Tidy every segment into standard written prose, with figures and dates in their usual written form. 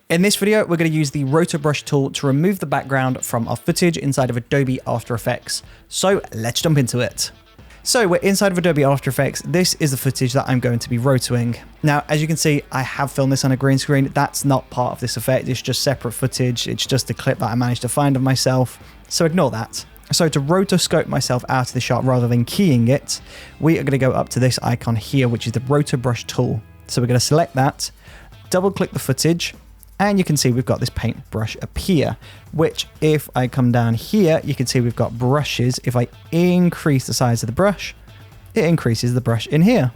In this video, we're going to use the Roto Brush tool to remove the background from our footage inside of Adobe After Effects. So let's jump into it. So we're inside of Adobe After Effects. This is the footage that I'm going to be rotoing. Now, as you can see, I have filmed this on a green screen. That's not part of this effect. It's just separate footage. It's just a clip that I managed to find of myself. So ignore that. So to rotoscope myself out of the shot rather than keying it, we are going to go up to this icon here, which is the Roto Brush tool. So we're going to select that, double click the footage, and you can see we've got this paintbrush appear, which if I come down here, you can see we've got brushes. If I increase the size of the brush, it increases the brush in here.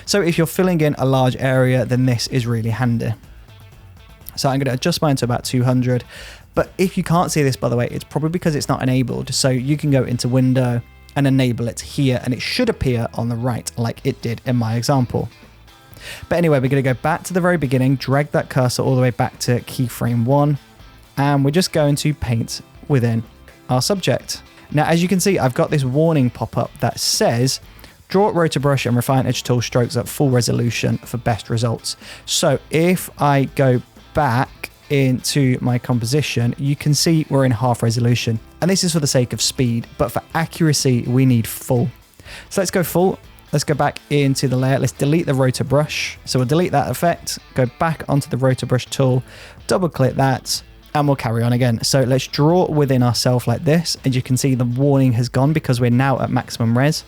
So if you're filling in a large area, then this is really handy. So I'm going to adjust mine to about 200. But if you can't see this, by the way, it's probably because it's not enabled. So you can go into Window and enable it here, and it should appear on the right like it did in my example. But anyway, we're going to go back to the very beginning, drag that cursor all the way back to keyframe 1, and we're just going to paint within our subject. Now, as you can see, I've got this warning pop up that says, draw Roto Brush and refine edge tool strokes at full resolution for best results. So if I go back into my composition, you can see we're in half resolution. And this is for the sake of speed, but for accuracy, we need full. So let's go full. Let's go back into the layer. Let's delete the Roto Brush. So we'll delete that effect, go back onto the Roto Brush tool, double click that, and we'll carry on again. So let's draw within ourselves like this. And you can see the warning has gone because we're now at maximum res.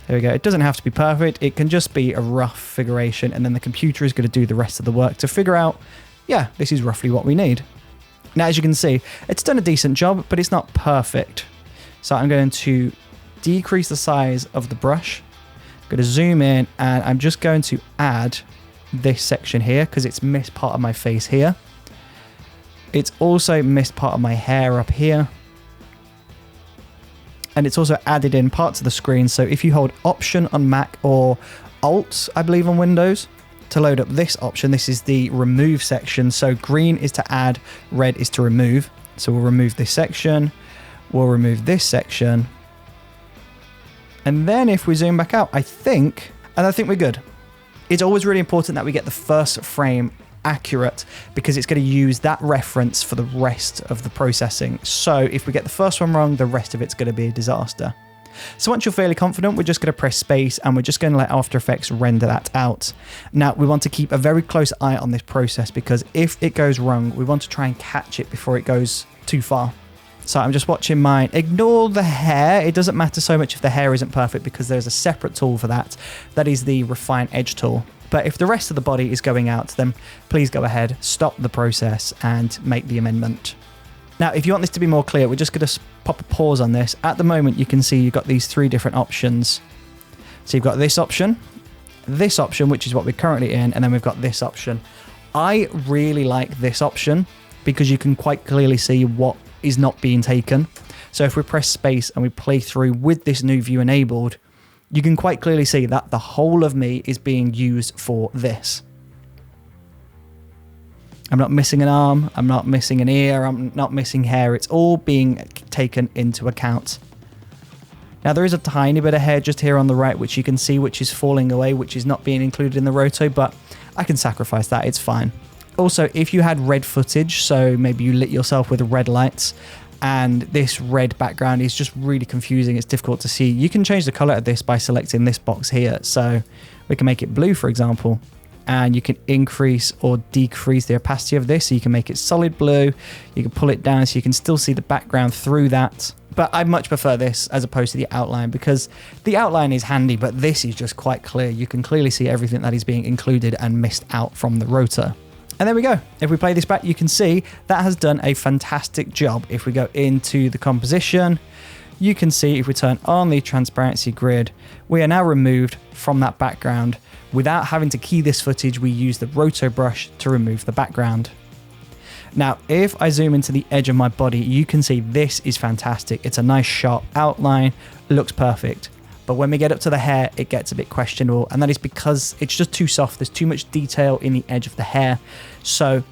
There we go. It doesn't have to be perfect. It can just be a rough figuration, and then the computer is going to do the rest of the work to figure out, yeah, this is roughly what we need. Now, as you can see, it's done a decent job, but it's not perfect. So I'm going to decrease the size of the brush. I'm going to zoom in, and I'm just going to add this section here because it's missed part of my face here. It's also missed part of my hair up here. And it's also added in parts of the screen. So if you hold Option on Mac or Alt, I believe, on Windows, to load up this option, this is the remove section. So green is to add, red is to remove. So we'll remove this section. We'll remove this section. And then if we zoom back out, I think we're good. It's always really important that we get the first frame accurate because it's going to use that reference for the rest of the processing. So if we get the first one wrong, the rest of it's going to be a disaster. So once you're fairly confident, we're just going to press space and we're just going to let After Effects render that out. Now we want to keep a very close eye on this process because if it goes wrong, we want to try and catch it before it goes too far. So I'm just watching mine. Ignore the hair. It doesn't matter so much if the hair isn't perfect because there's a separate tool for that. That is the Refine Edge tool. But if the rest of the body is going out, then please go ahead, stop the process and make the amendment. Now, if you want this to be more clear, we're just going to pop a pause on this. At the moment, you can see you've got these three different options. So you've got this option, which is what we're currently in, and then we've got this option. I really like this option because you can quite clearly see what is not being taken. So if we press space and we play through with this new view enabled, you can quite clearly see that the whole of me is being used for this. I'm not missing an arm, I'm not missing an ear, I'm not missing hair. It's all being taken into account. Now there is a tiny bit of hair just here on the right, which you can see, which is falling away, which is not being included in the roto, but I can sacrifice that, it's fine. Also, if you had red footage, so maybe you lit yourself with red lights, and this red background is just really confusing, it's difficult to see, you can change the color of this by selecting this box here. So we can make it blue, for example, and you can increase or decrease the opacity of this. So you can make it solid blue, you can pull it down so you can still see the background through that. But I much prefer this as opposed to the outline because the outline is handy, but this is just quite clear. You can clearly see everything that is being included and missed out from the rotor. And there we go. If we play this back, you can see that has done a fantastic job. If we go into the composition, you can see if we turn on the transparency grid, we are now removed from that background. Without having to key this footage, we use the Roto Brush to remove the background. Now, if I zoom into the edge of my body, you can see this is fantastic. It's a nice sharp outline, looks perfect. But when we get up to the hair, it gets a bit questionable, and that is because it's just too soft. There's too much detail in the edge of the hair. So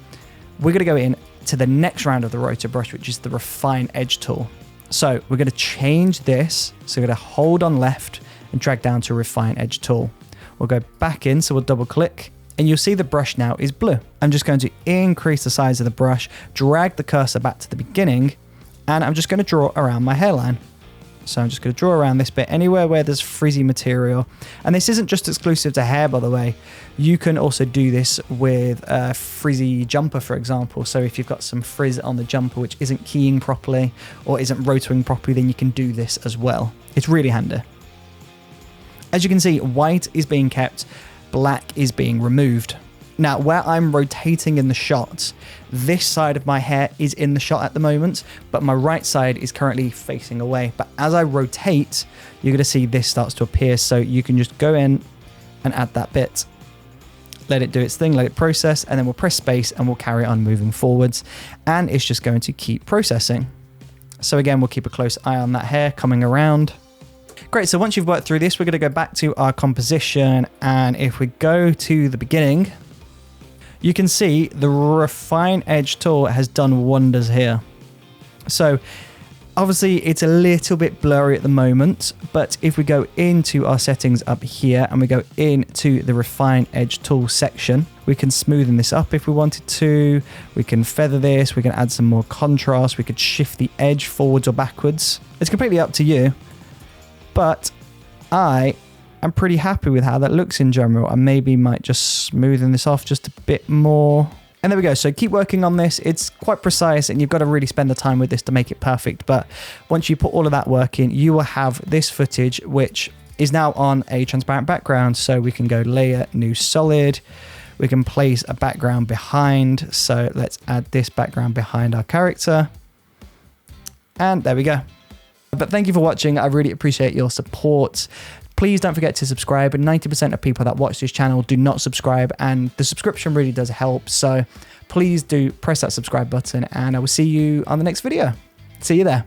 we're going to go in to the next round of the Roto Brush, which is the Refine Edge tool. So we're going to change this. So we're going to hold on left and drag down to Refine Edge tool. We'll go back in, so we'll double click, and you'll see the brush now is blue. I'm just going to increase the size of the brush, drag the cursor back to the beginning, and I'm just going to draw around my hairline. So I'm just going to draw around this bit, anywhere where there's frizzy material. And this isn't just exclusive to hair, by the way. You can also do this with a frizzy jumper, for example. So if you've got some frizz on the jumper which isn't keying properly or isn't rotoring properly, then you can do this as well. It's really handy. As you can see, white is being kept, black is being removed. Now, where I'm rotating in the shot, this side of my hair is in the shot at the moment, but my right side is currently facing away. But as I rotate, you're going to see this starts to appear. So you can just go in and add that bit, let it do its thing, let it process, and then we'll press space and we'll carry on moving forwards. And it's just going to keep processing. So again, we'll keep a close eye on that hair coming around. Great, so once you've worked through this, we're going to go back to our composition. And if we go to the beginning, you can see the Refine Edge tool has done wonders here. So obviously it's a little bit blurry at the moment, but if we go into our settings up here and we go into the Refine Edge tool section, we can smoothen this up if we wanted to. We can feather this, we can add some more contrast, we could shift the edge forwards or backwards. It's completely up to you, but I'm pretty happy with how that looks in general. I maybe might just smoothen this off just a bit more. And there we go. So keep working on this. It's quite precise and you've got to really spend the time with this to make it perfect. But once you put all of that work in, you will have this footage, which is now on a transparent background. So we can go layer, new solid. We can place a background behind. So let's add this background behind our character. And there we go. But thank you for watching. I really appreciate your support. Please don't forget to subscribe. 90% of people that watch this channel do not subscribe, and the subscription really does help. So please do press that subscribe button, and I will see you on the next video. See you there.